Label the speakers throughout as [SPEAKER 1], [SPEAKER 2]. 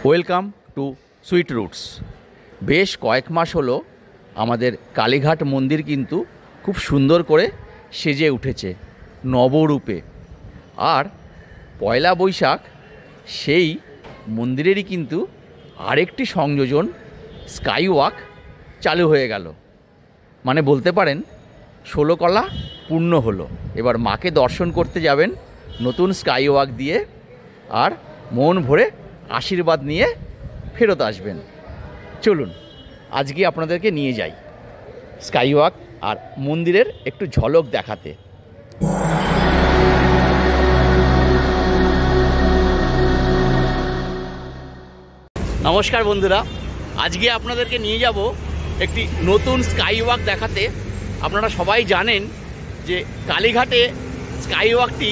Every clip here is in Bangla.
[SPEAKER 1] Welcome to sweet roots. বেশ কয়েক মাস হলো আমাদের কালীঘাট মন্দির কিন্তু খুব সুন্দর করে সেজে উঠেছে নবরূপে। আর পয়লা বৈশাখ সেই মন্দিরেরই কিন্তু আরেকটি সংযোজন স্কাই ওয়াক চালু হয়ে গেল। মানে বলতে পারেন 16 কলা পূর্ণ হলো। এবার মাকে দর্শন করতে যাবেন নতুন স্কাই ওয়াক দিয়ে, আর মন ভরে আশীর্বাদ নিয়ে ফেরত আসবেন। চলুন আজকে আপনাদেরকে নিয়ে যাই স্কাই ওয়াক আর মন্দিরের একটু ঝলক দেখাতে। নমস্কার বন্ধুরা, আজকে আপনাদেরকে নিয়ে যাব একটি নতুন স্কাই ওয়াক দেখাতে। আপনারা সবাই জানেন যে কালীঘাটে স্কাই ওয়াকটি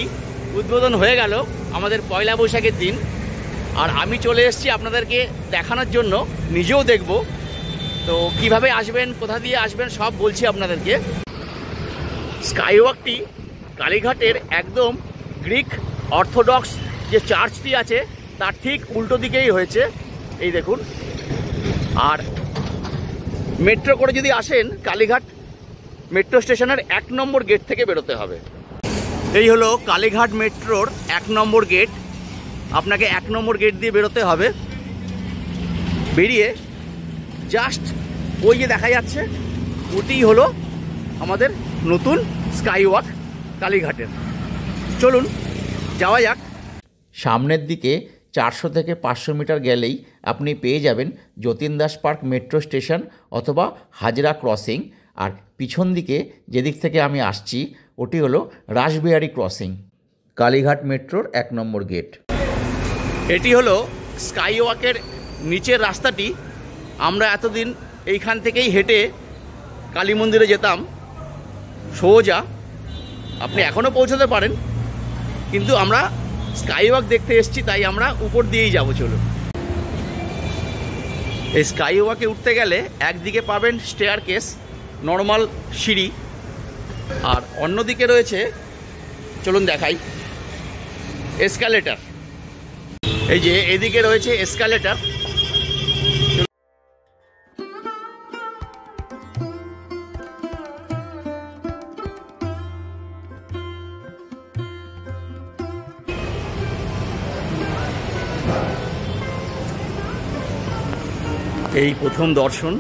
[SPEAKER 1] উদ্বোধন হয়ে গেল আমাদের পয়লা বৈশাখের দিন, আর আমি চলে এসেছি আপনাদেরকে দেখানোর জন্য, নিজেও দেখব। তো কিভাবে আসবেন, কোথা দিয়ে আসবেন সব বলছি আপনাদেরকে। স্কাই ওয়াকটি কালীঘাটের একদম গ্রিক অর্থোডক্স যে চার্চটি আছে তার ঠিক উল্টো দিকেই হয়েছে, এই দেখুন। আর মেট্রো করে যদি আসেন কালীঘাট মেট্রো স্টেশনের 1 নম্বর গেট থেকে বেরোতে হবে। এই হলো কালীঘাট মেট্রোর 1 নম্বর গেট। আপনাকে 1 নম্বর গেট দিয়ে বেরোতে হবে। বেরিয়ে জাস্ট ওই যে দেখা যাচ্ছে ওটি হলো আমাদের নতুন স্কাই ওয়াক কালীঘাটের। চলুন যাওয়া যাক। সামনের দিকে 400 থেকে 500 মিটার গেলেই আপনি পেয়ে যাবেন Jatin Das park metro station অথবা হাজরা ক্রসিং। আর পিছন দিকে যেদিক থেকে আমি আসছি ওটি হলো রাসবিহারী ক্রসিং। কালীঘাট মেট্রোর 1 নম্বর গেট। এটি হলো স্কাই ওয়াকের নিচের রাস্তাটি। আমরা এতদিন এইখান থেকেই হেঁটে কালী মন্দিরে যেতাম সোজা। আপনি এখনও পৌঁছতে পারেন, কিন্তু আমরা স্কাই ওয়াক দেখতে এসেছি তাই আমরা উপর দিয়েই যাব। চলুন। এই স্কাই ওয়াকে উঠতে গেলে একদিকে পাবেন স্টেয়ার কেস, নর্মাল সিঁড়ি, আর অন্যদিকে রয়েছে, চলুন দেখাই, এসকালেটার। এই যে এদিকে রয়েছে এসকালেটার। এই প্রথম দর্শন।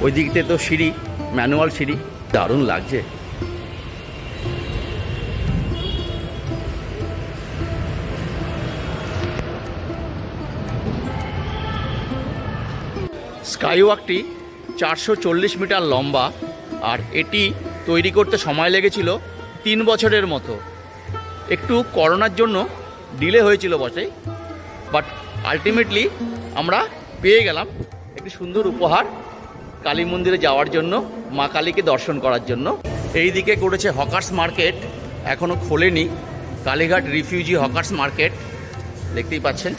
[SPEAKER 1] ওই দিকতে তো সিঁড়ি, ম্যানুয়াল সিঁড়ি, দারুণ লাগছে। স্কাই ওয়াকটি 440 মিটার লম্বা, আর এটি তৈরি করতে সময় লেগেছিল 3 বছরের মতো। একটু করোনার জন্য ডিলে হয়েছিল বটে, বাট আলটিমেটলি আমরা পেয়ে গেলাম একটি সুন্দর উপহার কালী মন্দিরে যাওয়ার জন্য, মা কালীকে দর্শন করার জন্য। এই দিকে করেছে হকার্স মার্কেট, এখনও খোলেনি। কালীঘাট রিফিউজি হকার্স মার্কেট দেখতেই পাচ্ছেন।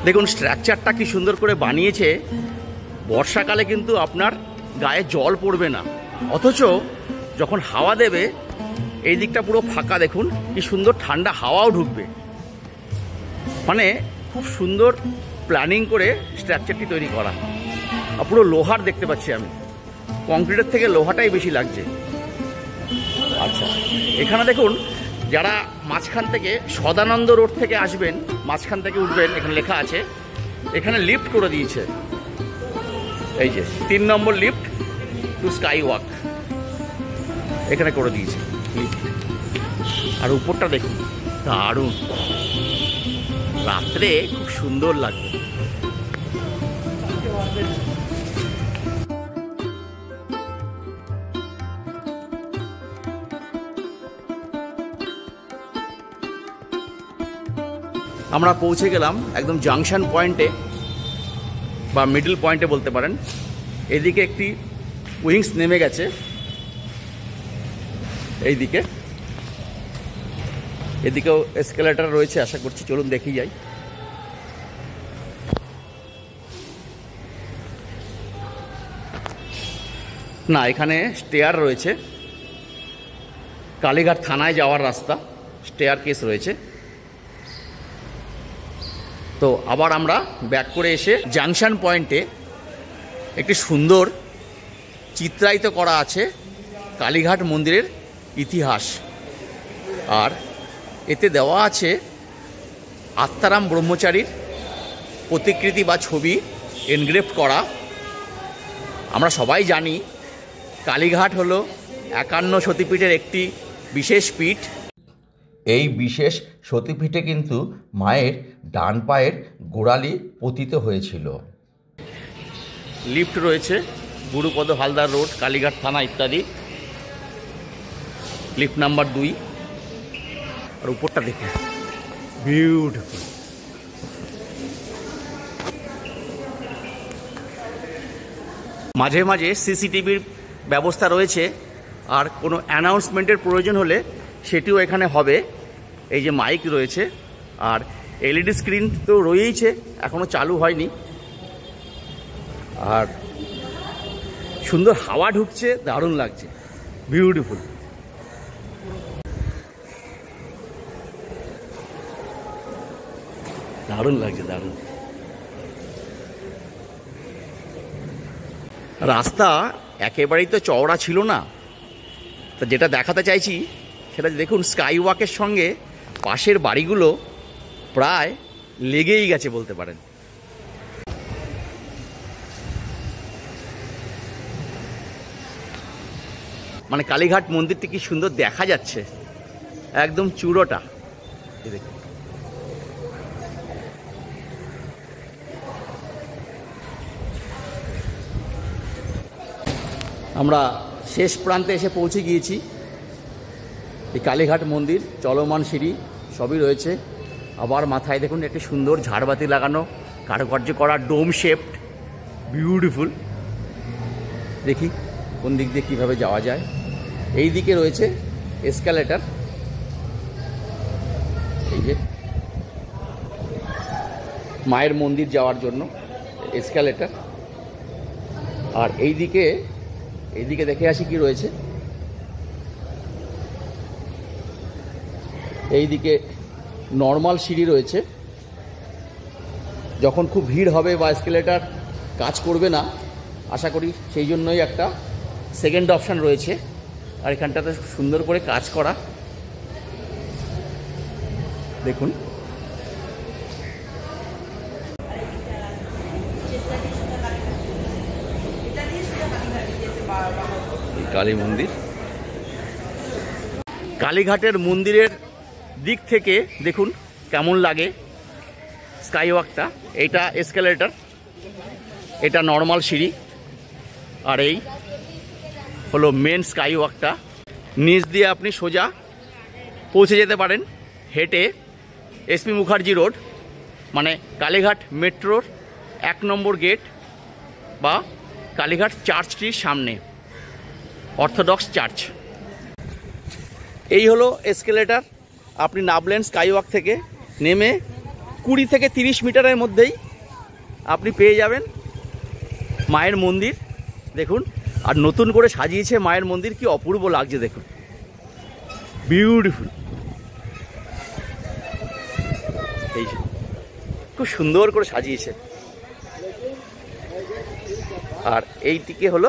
[SPEAKER 1] দেখুন স্ট্রাকচারটা কি সুন্দর করে বানিয়েছে। বর্ষাকালে কিন্তু আপনার গায়ে জল পড়বে না, অথচ যখন হাওয়া দেবে এই দিকটা পুরো ফাঁকা, দেখুন কি সুন্দর ঠান্ডা হাওয়াও ঢুকবে। মানে খুব সুন্দর প্ল্যানিং করে স্ট্রাকচারটি তৈরি করা। আর পুরো লোহার দেখতে পাচ্ছি আমি, কংক্রিটের থেকে লোহাটাই বেশি লাগছে। আচ্ছা, এখানে দেখুন যারা মাঝখান থেকে সদানন্দ রোড থেকে আসবেন, মাঝখান থেকে উঠবেন, এখানে লেখা আছে, এখানে লিফট করে দিয়েছে। এই যে 3 নম্বর লিফট টু স্কাই ওয়াক এখানে করে দিয়েছে লিফট। আর উপরটা দেখুন দারুণ, রাত্রে খুব সুন্দর লাগবে। আমরা পৌঁছে গেলাম একদম জাংশন পয়েন্টে বা মিডল পয়েন্টে বলতে পারেন। এদিকে একটি উইংস নেমে গেছে, এইদিকে, এদিকেও এসকেলেটর রয়েছে আশা করছি। চলুন দেখি যাই। না, এখানে স্টেয়ার রয়েছে, কালীঘাট থানায় যাওয়ার রাস্তা, স্টেয়ার কেস রয়েছে। তো আবার আমরা ব্যাক করে এসে জাংশন পয়েন্টে একটি সুন্দর চিত্রায়িত করা আছে কালীঘাট মন্দিরের ইতিহাস, আর এতে দেওয়া আছে আত্মারাম ব্রহ্মচারীর প্রতিকৃতি বা ছবি এনগ্রেভ করা। আমরা সবাই জানি কালীঘাট হলো 51 সতীপীঠের একটি বিশেষ পীঠ। এই বিশেষ সতীপীঠে কিন্তু মায়ের ডান পায়ের গোড়ালি পতিত হয়েছিল। লিফট রয়েছে গুরুপদ হালদার রোড, কালীঘাট থানা ইত্যাদি। Lift number 2। আর উপরটা দেখুন, বিউটিফুল। মাঝে মাঝে সিসিটিভির ব্যবস্থা রয়েছে, আর কোনো অ্যানাউন্সমেন্টের প্রয়োজন হলে সেটিও এখানে হবে। এই যে মাইক রয়েছে, আর এলইডি স্ক্রিন তো রয়েইছে, এখনও চালু হয়নি। আর সুন্দর হাওয়া ঢুকছে, দারুণ লাগছে, বিউটিফুল। দারুণ লাগছে, দারুণ। রাস্তা একেবারেই তো চওড়া ছিল না, তো যেটা দেখাতে চাইছি সেটা দেখুন, স্কাই ওয়াকের সঙ্গে পাশের বাড়িগুলো প্রায় লেগেই গেছে বলতে পারেন। মানে কালীঘাট মন্দিরটি কি সুন্দর দেখা যাচ্ছে, একদম চূড়োটা। দেখুন, আমরা শেষ প্রান্তে এসে পৌঁছে গিয়েছি। এই কালীঘাট মন্দির, চলমান সিঁড়ি সবই রয়েছে। আবার মাথায় দেখুন একটি সুন্দর ঝাড়বাতি লাগানো, কারুকার্য করা, ডোম শেপড, বিউটিফুল। দেখি কোন দিক দিয়ে কীভাবে যাওয়া যায়। এই দিকে রয়েছে এসকালেটার, এই যে মায়ের মন্দির যাওয়ার জন্য এসকালেটার। আর এইদিকে দেখে আসি কি রয়েছে। এইদিকে নর্মাল সিঁড়ি রয়েছে, যখন খুব ভিড় হবে বা এসকেলেটার কাজ করবে না আশা করি, সেই জন্যই একটা সেকেন্ড অপশান রয়েছে। আর এখানটাতে সুন্দর করে কাজ করা, দেখুন। কালী মন্দির, কালীঘাটের মন্দিরের দিক থেকে দেখুন কেমন লাগে স্কাই ওয়াকটা। এইটা এসকেলেটার, এটা নর্মাল সিঁড়ি, আর এই হলো মেন স্কাই ওয়াকটা। নিচ দিয়ে আপনি সোজা পৌঁছে যেতে পারেন হেঁটে এসপি মুখার্জি রোড, মানে কালীঘাট মেট্রোর 1 নম্বর গেট বা কালীঘাট চার্চটির সামনে, অর্থোডক্স চার্চ। এই হলো এসকেলেটার। আপনি নামলেন স্কাই ওয়াক থেকে, নেমে 20 থেকে 30 মিটারের মধ্যেই আপনি পেয়ে যাবেন মায়ের মন্দির। দেখুন, আর নতুন করে সাজিয়েছে মায়ের মন্দির, কি অপূর্ব লাগছে দেখুন, বিউটিফুল। এই খুব সুন্দর করে সাজিয়েছে। আর এই দিকে হলো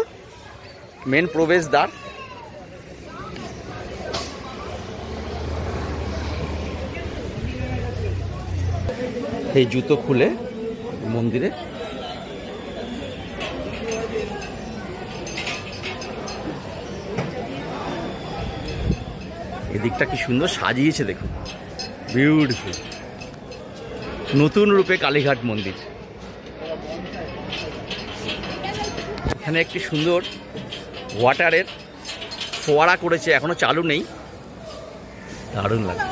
[SPEAKER 1] মেন প্রবেশদ্বার। এই জুতো খুলে মন্দিরে এদিকটা কি সুন্দর সাজিয়েছে দেখুন, বিউটিফুল। নতুন রূপে কালীঘাট মন্দির। এখানে একটি সুন্দর ওয়াটারের ফোয়ারা করেছে, এখনো চালু নেই, দারুণ লাগে।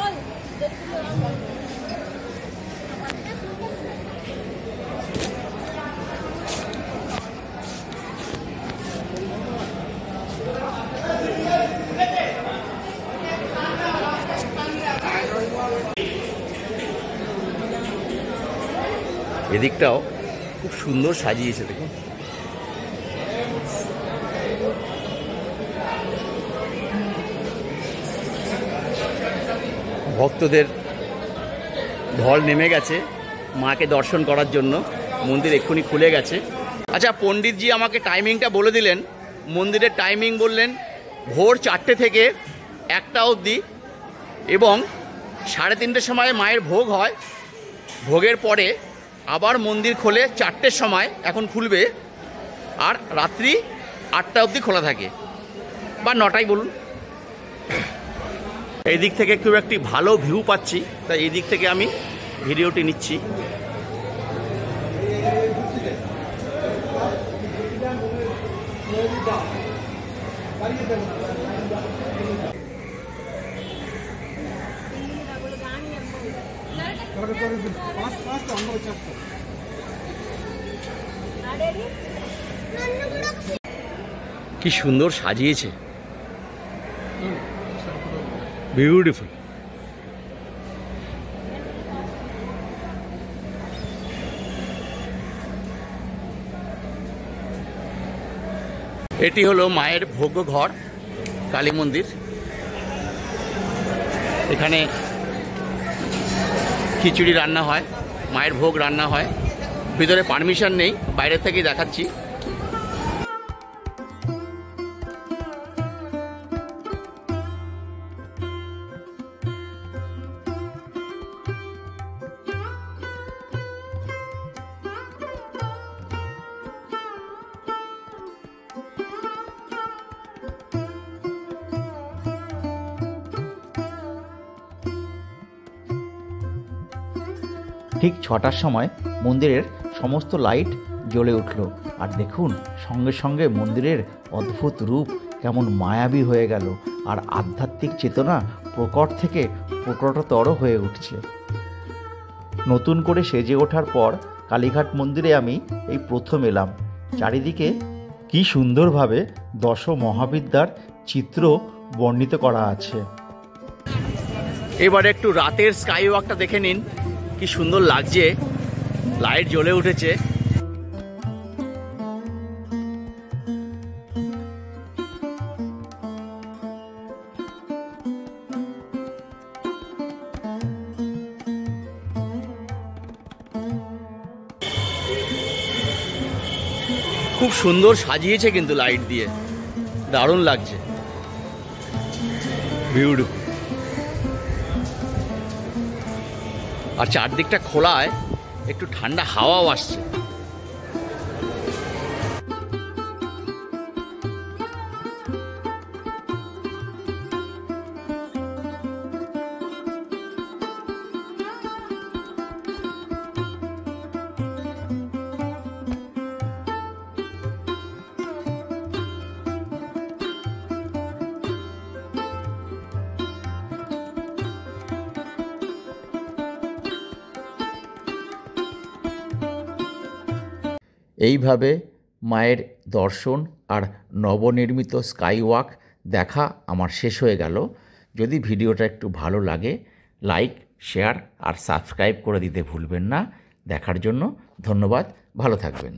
[SPEAKER 1] এদিকটাও খুব সুন্দর সাজিয়েছে দেখুন। ভক্তদের ঢল নেমে গেছে মাকে দর্শন করার জন্য। মন্দির এক্ষুনি খুলে গেছে। আচ্ছা, পণ্ডিতজি আমাকে টাইমিংটা বলে দিলেন। মন্দিরের টাইমিং বললেন ভোর 4টে থেকে 1টা অবধি, এবং 3:30টার সময় মায়ের ভোগ হয়। ভোগের পরে আবার মন্দির খোলে 4টের সময়, এখন খুলবে, আর রাত্রি 8টা অবধি খোলা থাকে, বা 9টাই বলুন। এই দিক থেকে খুব একটি ভালো ভিউ পাচ্ছি, তাই এই দিক থেকে আমি ভিডিওটি নিচ্ছি। কি সুন্দর সাজিয়েছে, বিউটিফুল। এটি হলো মায়ের ভোগ্য ঘর, কালী মন্দির। এখানে খিচুড়ি রান্না হয়, মায়ের ভোগ রান্না হয়। ভিতরে পারমিশন নেই, বাইরে থেকেই দেখাচ্ছি।
[SPEAKER 2] ঠিক 6টার সময় মন্দিরের সমস্ত লাইট জ্বলে উঠল, আর দেখুন সঙ্গে সঙ্গে মন্দিরের অদ্ভুত রূপ কেমন মায়াবী হয়ে গেল, আর আধ্যাত্মিক চেতনা প্রকট থেকে প্রকটতর হয়ে উঠছে। নতুন করে সেজে ওঠার পর কালীঘাট মন্দিরে আমি এই প্রথম এলাম। চারিদিকে কি সুন্দরভাবে দশ মহাবিদ্যার চিত্র বর্ণিত করা আছে।
[SPEAKER 1] এবারে একটু রাতের স্কাই ওয়াকটা দেখে নিন, কি সুন্দর লাগছে, লাইট জ্বলে উঠেছে। খুব সুন্দর সাজিয়েছে কিন্তু লাইট দিয়ে, দারুণ লাগছে, বিউটিফুল। আর চারদিকটা খোলায়, একটু ঠান্ডা হাওয়াও আসছে।
[SPEAKER 2] এইভাবে মায়ের দর্শন আর নবনির্মিত স্কাই ওয়াক দেখা আমার শেষ হয়ে গেল। যদি ভিডিওটা একটু ভালো লাগে, লাইক, শেয়ার আর সাবস্ক্রাইব করে দিতে ভুলবেন না। দেখার জন্য ধন্যবাদ, ভালো থাকবেন।